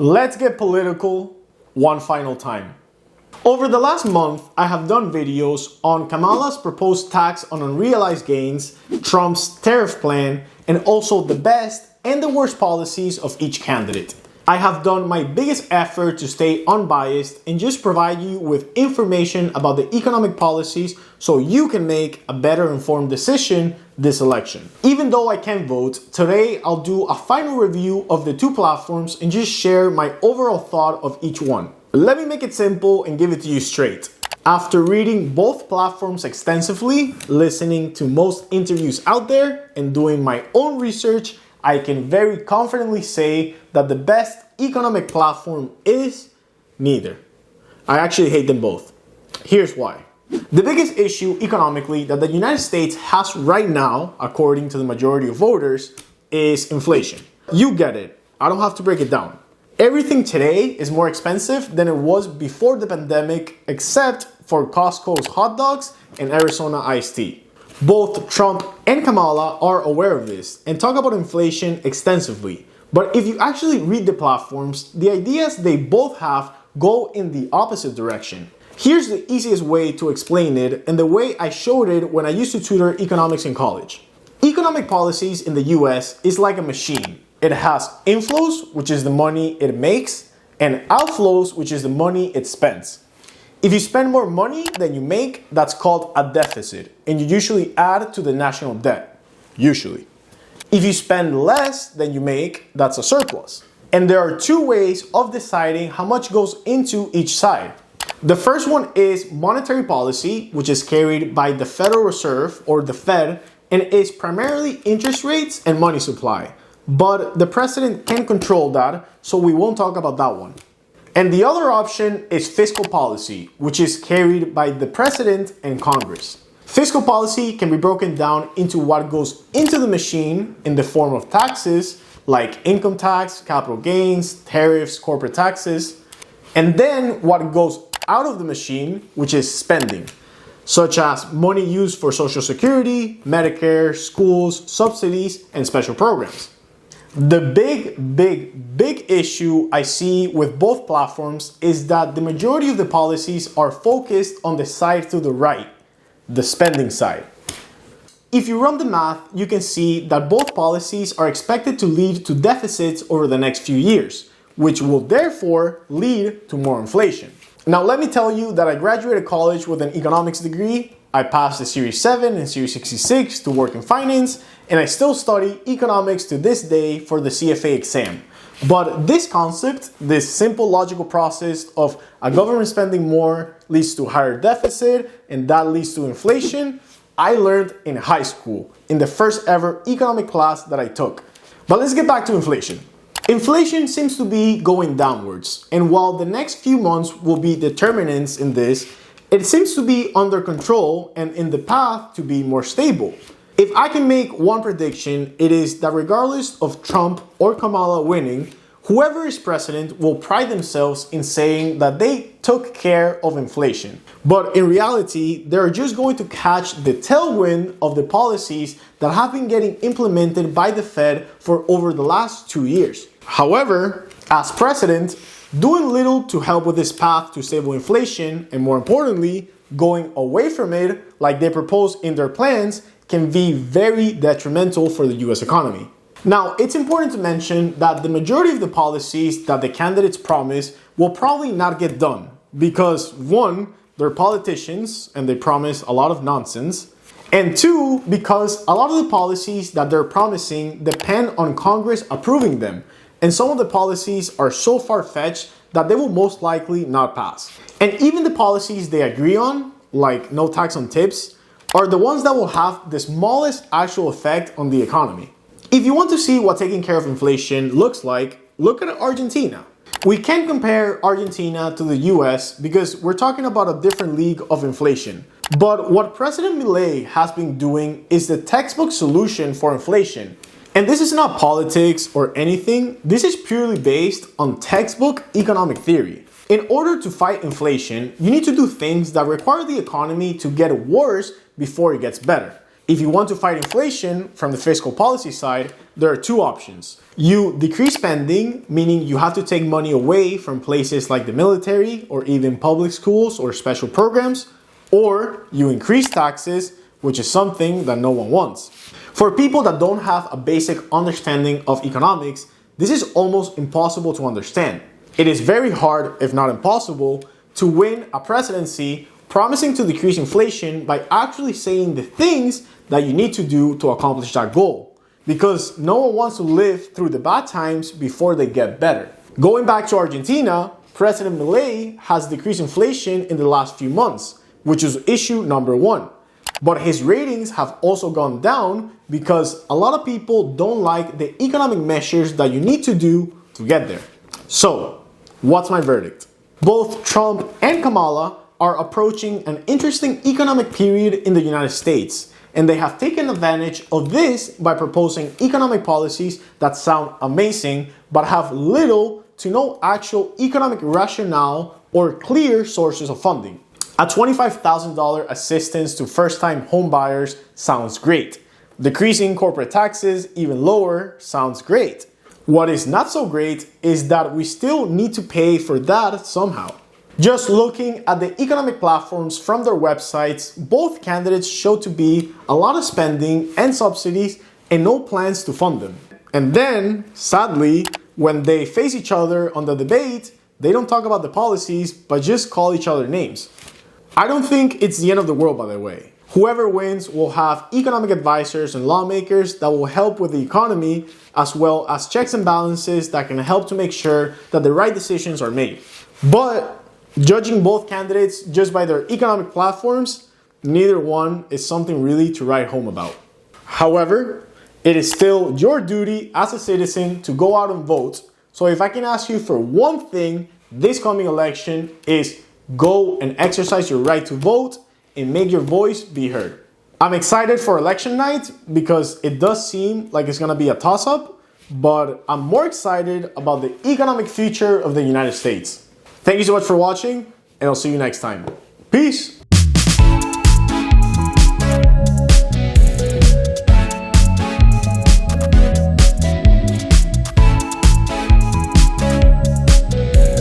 Let's get political one final time. Over the last month, I have done videos on Kamala's proposed tax on unrealized gains, Trump's tariff plan, and also the best and the worst policies of each candidate. I have done my biggest effort to stay unbiased and just provide you with information about the economic policies so you can make a better informed decision this election. Even though I can't vote, today I'll do a final review of the two platforms and just share my overall thought of each one. Let me make it simple and give it to you straight. After reading both platforms extensively, listening to most interviews out there, and doing my own research, I can very confidently say that the best economic platform is neither. I actually hate them both. Here's why. The biggest issue economically that the United States has right now, according to the majority of voters, is inflation. You get it. I don't have to break it down. Everything today is more expensive than it was before the pandemic, except for Costco's hot dogs and Arizona iced tea. Both Trump and Kamala are aware of this and talk about inflation extensively. But if you actually read the platforms, the ideas they both have go in the opposite direction. Here's the easiest way to explain it and the way I showed it when I used to tutor economics in college. Economic policies in the US is like a machine. It has inflows, which is the money it makes, and outflows, which is the money it spends. If you spend more money than you make, that's called a deficit, and you usually add to the national debt. Usually. If you spend less than you make, that's a surplus. And there are two ways of deciding how much goes into each side. The first one is monetary policy, which is carried by the Federal Reserve, or the Fed, and is primarily interest rates and money supply. But the president can control that, so we won't talk about that one. And the other option is fiscal policy, which is carried by the president and Congress. Fiscal policy can be broken down into what goes into the machine in the form of taxes, like income tax, capital gains, tariffs, corporate taxes, and then what goes out of the machine, which is spending, such as money used for Social Security, Medicare, schools, subsidies, and special programs. The big issue I see with both platforms is that the majority of the policies are focused on the side to the right, the spending side. If you run the math, you can see that both policies are expected to lead to deficits over the next few years, which will therefore lead to more inflation. Now let me tell you that I graduated college with an economics degree. I passed the Series 7 and Series 66 to work in finance, and I still study economics to this day for the CFA exam. But this concept, this simple logical process of a government spending more leads to higher deficit, and that leads to inflation, I learned in high school, in the first ever economic class that I took. But let's get back to inflation. Inflation seems to be going downwards, and while the next few months will be determinants in this, it seems to be under control and in the path to be more stable. If I can make one prediction, it is that regardless of Trump or Kamala winning, whoever is president will pride themselves in saying that they took care of inflation. But in reality, they're just going to catch the tailwind of the policies that have been getting implemented by the Fed for over the last 2 years. However, as president, doing little to help with this path to stable inflation, and more importantly, going away from it like they propose in their plans, can be very detrimental for the US economy. Now, it's important to mention that the majority of the policies that the candidates promise will probably not get done because, one, they're politicians and they promise a lot of nonsense, and two, because a lot of the policies that they're promising depend on Congress approving them, and some of the policies are so far-fetched that they will most likely not pass. And even the policies they agree on, like no tax on tips, are the ones that will have the smallest actual effect on the economy. If you want to see what taking care of inflation looks like, look at Argentina. We can't compare Argentina to the US because we're talking about a different league of inflation. But what President Milei has been doing is the textbook solution for inflation. And this is not politics or anything, this is purely based on textbook economic theory. In order to fight inflation, you need to do things that require the economy to get worse before it gets better. If you want to fight inflation from the fiscal policy side, there are two options. You decrease spending, meaning you have to take money away from places like the military or even public schools or special programs, or you increase taxes, which is something that no one wants. For people that don't have a basic understanding of economics, this is almost impossible to understand. It is very hard, if not impossible, to win a presidency promising to decrease inflation by actually saying the things that you need to do to accomplish that goal. Because no one wants to live through the bad times before they get better. Going back to Argentina, President Milei has decreased inflation in the last few months, which is issue number one. But his ratings have also gone down because a lot of people don't like the economic measures that you need to do to get there. So, what's my verdict? Both Trump and Kamala are approaching an interesting economic period in the United States, and they have taken advantage of this by proposing economic policies that sound amazing but have little to no actual economic rationale or clear sources of funding. A $25,000 assistance to first-time home buyers sounds great. Decreasing corporate taxes even lower sounds great. What is not so great is that we still need to pay for that somehow. Just looking at the economic platforms from their websites, both candidates show to be a lot of spending and subsidies and no plans to fund them. And then, sadly, when they face each other on the debate, they don't talk about the policies, but just call each other names. I don't think it's the end of the world, by the way. Whoever wins will have economic advisors and lawmakers that will help with the economy, as well as checks and balances that can help to make sure that the right decisions are made. But judging both candidates just by their economic platforms, neither one is something really to write home about. However, it is still your duty as a citizen to go out and vote. So if I can ask you for one thing this coming election is go and exercise your right to vote and make your voice be heard. I'm excited for election night because it does seem like it's going to be a toss-up, but I'm more excited about the economic future of the United States. Thank you so much for watching, and I'll see you next time. Peace!